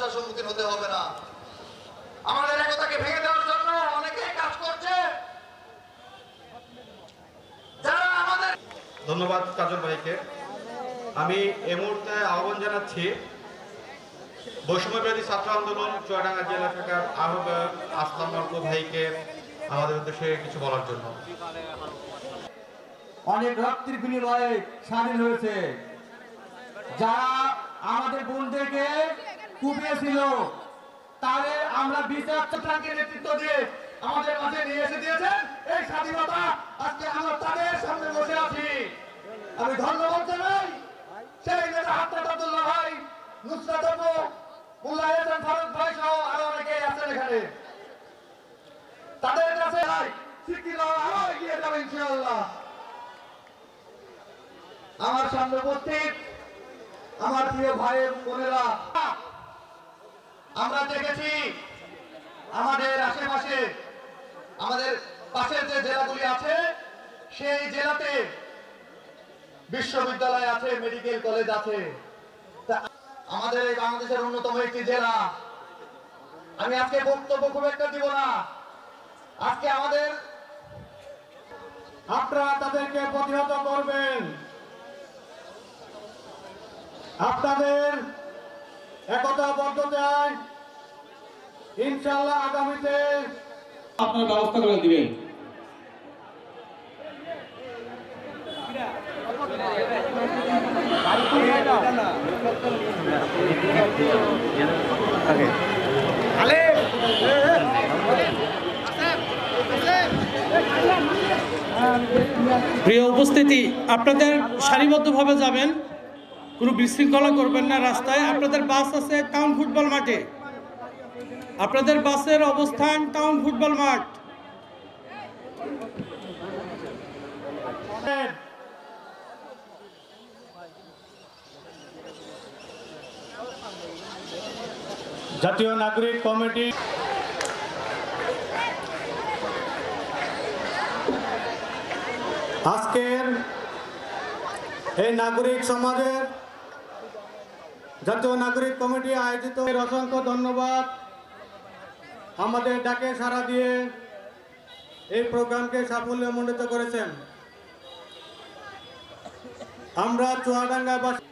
সমস্যার সম্মুখীন হতে হবে না। আমাদের একতাকে ভেঙে দেওয়ার জন্য অনেকে কাজ করছে, যারা আমাদের। ধন্যবাদ কাজল ভাইকে। আমি এই মুহূর্তে আহ্বান জানাচ্ছি বৈষম্যবিরোধী ছাত্র আন্দোলন চুয়াডাঙ্গা জেলা শাখার আহ্বায়ক আসলাম অর্ক ভাইকে আমাদের উদ্দেশ্যে কিছু বলার জন্য। অনেক রক্তের বিনিময়ে স্বাধীন হয়েছে। যারা আমাদের বোনদেরকে কুপিয়েছিল তাদের আমরা বিচার চক্রকে নেতৃত্ব দিয়ে আমাদের মাঝে নিয়ে এসে দিয়েছেন এই স্বাধীনতা। আজকে আমরা তাদের সামনে বসে আছি। আমি ধন্যবাদ জানাই সেই নেতা হাসনাত আব্দুল্লাহ ভাই, নুসরাত আপু, মোল্লা হাসান ফারুক ভাই সহ আরো অনেকে আছেন এখানে। তাদের কাছে স্বীকৃতি আরো এগিয়ে যাবে ইনশাআল্লাহ। আমার সামনে উপস্থিত আমার প্রিয় ভাই এবং বোনেরা, আমরা দেখেছি আমাদের আশেপাশে আমাদের পাশের যে জেলাগুলি আছে সেই জেলাতে বিশ্ববিদ্যালয় আছে, মেডিকেল কলেজ আছে। আমাদের এই বাংলাদেশের অন্যতম একটি জেলা। আমি আজকে বক্তব্য খুব একটা দিব না। আজকে আমাদের আপনারা তাদেরকে প্রতিহত করবেন। আপনাদের একতাবদ্ধতায় ইনশাআল্লাহ আগামীতে আপনারা ব্যবস্থা করে দিবেন। প্রিয় উপস্থিতি, আপনাদের সারিবদ্ধভাবে যাবেন, কোনো বিশৃঙ্খলা করবেন না রাস্তায়। আপনাদের বাস আছে টাউন ফুটবল মাঠে, আপনাদের বাসের অবস্থান টাউন ফুটবল মাঠ। জাতীয় নাগরিক কমিটি আজকের এই নাগরিক সমাজের জাতীয় নাগরিক কমিটি আয়োজিত অসংখ্য ধন্যবাদ। আমাদের ডাকে সাড়া দিয়ে এই প্রোগ্রামকে সাফল্যমণ্ডিত করেছেন। আমরা চুয়াডাঙ্গাবাসী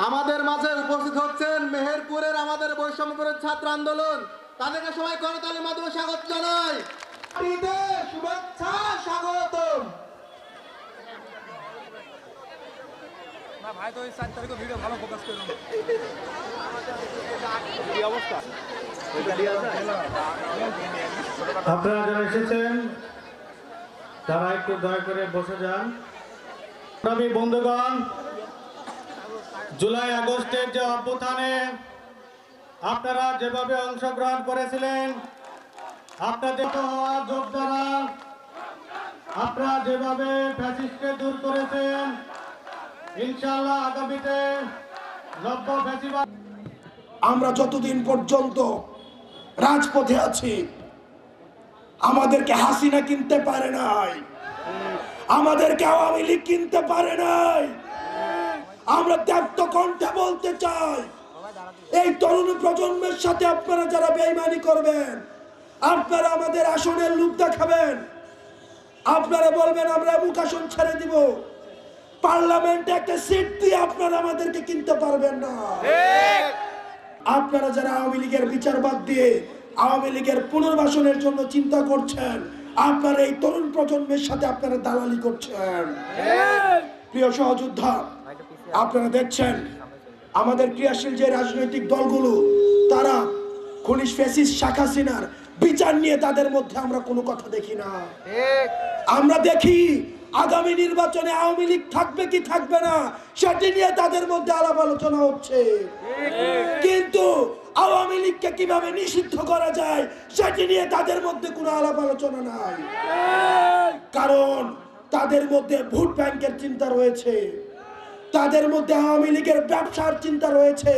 আমাদের মাঝে উপস্থিত হচ্ছেন মেহেরপুরের আমাদের বৈষম্যবিরোধী ছাত্র আন্দোলন। তাদেরকে সবাই করতালির মাধ্যমে স্বাগত জানাই। শুভেচ্ছা, স্বাগতম। ভাই তো 4 তারিখে ভিডিও ভালো ফোকাস করুন। আপনারা যারা এসেছেন তারা একটু দয়া করে বসে যান। বন্ধুগণ, জুলাই আগস্টের যে অভ্যুত্থানে আপনারা যেভাবে অংশগ্রহণ করেছিলেন, আপনাদের হওয়া যোদ্ধারা আপনারা যেভাবে ফ্যাসিস্টকে দূর করেছেন, ইনশাআল্লাহ আগামীতে নব্য ফ্যাসিবাদ। আমরা যতদিন পর্যন্ত রাজপথে আছি আমাদেরকে হাসিনা কিনতে পারে নাই, আমাদেরকে আওয়ামী লীগ কিনতে পারে নাই। আমরা ত্যাপ্ত কণ্ঠে বলতে চাই, এই তরুণ প্রজন্মের সাথে আপনারা যারা বেঈমানি করবেন, আপনারা আমাদের আসনের লোভ দেখাবেন, আপনারা বলবেন আমরা মুখ আসন ছেড়ে দিব, পার্লামেন্টে একটা সিট দিয়ে আপনারা আমাদেরকে কিনতে পারবেন না। আপনারা যারা আওয়ামী লীগের বিচার বাদ দিয়ে আওয়ামী লীগের পুনর্বাসনের জন্য চিন্তা করছেন, আপনারা এই তরুণ প্রজন্মের সাথে আপনারা দালালি করছেন। প্রিয় সহযোদ্ধা, আপনারা দেখছেন আমাদের ক্রিয়াশীল যে রাজনৈতিক দলগুলো তারা খনিজ ফ্যাসিস্ট শেখ হাসিনার বিচার নিয়ে তাদের মধ্যে আমরা কোনো কথা দেখি না। আমরা দেখি আগামী নির্বাচনে আওয়ামী লীগ থাকবে কি থাকবে না সেটি নিয়ে তাদের মধ্যে আলাপ আলোচনা হচ্ছে, কিন্তু আওয়ামী লীগকে কিভাবে নিষিদ্ধ করা যায় সেটি নিয়ে তাদের মধ্যে কোনো আলাপ আলোচনা নাই। কারণ তাদের মধ্যে ভোট ব্যাংকের চিন্তা রয়েছে, তাদের মধ্যে আওয়ামী লীগের ব্যবসার চিন্তা রয়েছে,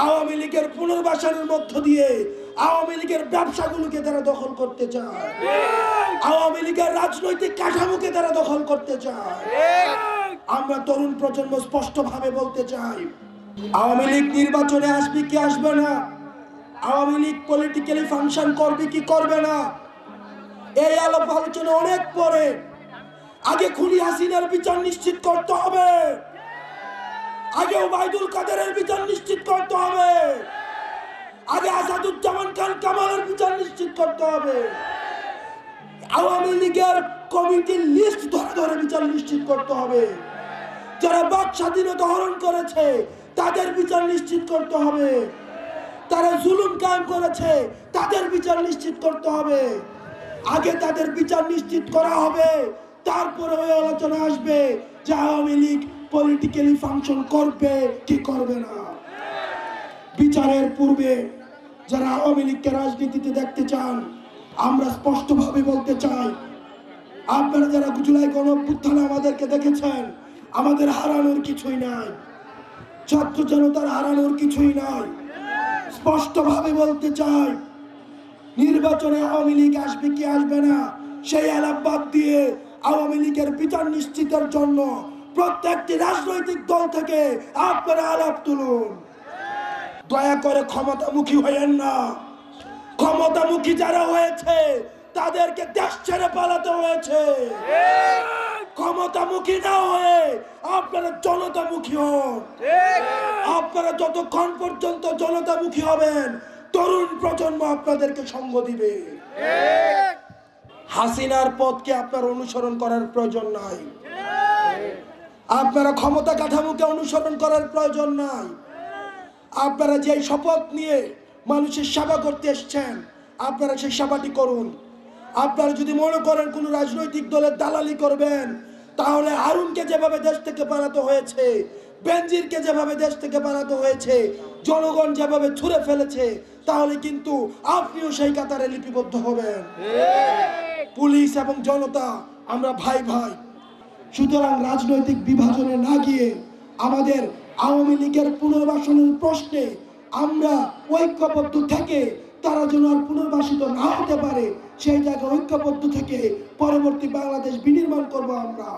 আওয়ামী লীগের পুনর্বাসনের মধ্য দিয়ে আওয়ামী লীগের ব্যবসাগুলোকে তারা দখল করতে চায়, আওয়ামী লীগের রাজনৈতিক কাঠামোকে তারা দখল করতে চায়। আমরা তরুণ প্রজন্ম স্পষ্টভাবে বলতে চাই, আওয়ামী লীগ নির্বাচনে আসবে কি আসবে না, আওয়ামী লীগ পলিটিক্যালি ফাংশন করবে কি করবে না, এই আলাপ আলোচনা অনেক পরে। আগে খুনি হাসিনার বিচার নিশ্চিত করতে হবে, আগে ওবায়দুল কাদেরের বিচার নিশ্চিত করতে হবে, আগে আসাদুজ্জামান খান কামালের বিচার নিশ্চিত করতে হবে, আওয়ামী লীগের কমিটির লিস্ট ধরে ধরে বিচার নিশ্চিত করতে হবে, যারা বাক স্বাধীনতা হরণ করেছে তাদের বিচার নিশ্চিত করতে হবে, তারা জুলুম কায়েম করেছে তাদের বিচার নিশ্চিত করতে হবে। আগে তাদের বিচার নিশ্চিত করা হবে, তারপরে ওই আলোচনা আসবে যে আওয়ামী লীগ পলিটিক্যালি ফাংশন করবে কি করবে না। বিচারের পূর্বে যারা আওয়ামী লীগকে রাজনীতিতে দেখতে চান, আমরা স্পষ্টভাবে বলতে চাই, আপনারা যারা জুলাই গণঅভ্যুত্থানে আমাদেরকে দেখেছেন, আমাদের হারানোর কিছুই নাই, ছাত্র জনতার হারানোর কিছুই নাই। স্পষ্টভাবে বলতে চাই, নির্বাচনে আওয়ামী লীগ আসবে কি আসবে না সেই আলাপ বাদ দিয়ে আওয়ামী লীগের বিচার নিশ্চিতের জন্য প্রত্যেকটি রাজনৈতিক দল থেকে আপনারা আলাপ তুলুন। দয়া করে ক্ষমতামুখী হয়েন না। ক্ষমতামুখী যারা হয়েছে তাদেরকে দেশ ছেড়ে পালাতে হয়েছে। ক্ষমতামুখী না হয়ে আপনারা জনতামুখী হন। আপনারা যতক্ষণ পর্যন্ত জনতামুখী হবেন, তরুণ প্রজন্ম আপনাদেরকে সঙ্গ দিবে। হাসিনার পথকে আপনার অনুসরণ করার প্রয়োজন নাই, আপনারা ক্ষমতা কাঠামোকে অনুসরণ করার প্রয়োজন নাই। আপনারা যে শপথ নিয়ে মানুষের সেবা করতে এসেছেন, আপনারা সেই সেবাটি করুন। আপনারা যদি মনে করেন কোন রাজনৈতিক দলের দালালি করবেন, তাহলে হারুনকে যেভাবে দেশ থেকে পালাতে হয়েছে, বেনজিরকে যেভাবে দেশ থেকে পালাতে হয়েছে, জনগণ যেভাবে ছুঁড়ে ফেলেছে, তাহলে কিন্তু আপনিও সেই কাতারে লিপিবদ্ধ হবেন। পুলিশ এবং জনতা আমরা ভাই ভাই। সুতরাং রাজনৈতিক বিভাজনে না গিয়ে আমাদের আওয়ামী লীগের পুনর্বাসনের প্রশ্নে আমরা ঐক্যবদ্ধ থেকে তারা যেন আর পুনর্বাসিত না হতে পারে সেই জায়গায় ঐক্যবদ্ধ থেকে পরবর্তী বাংলাদেশ বিনির্মাণ করবো আমরা।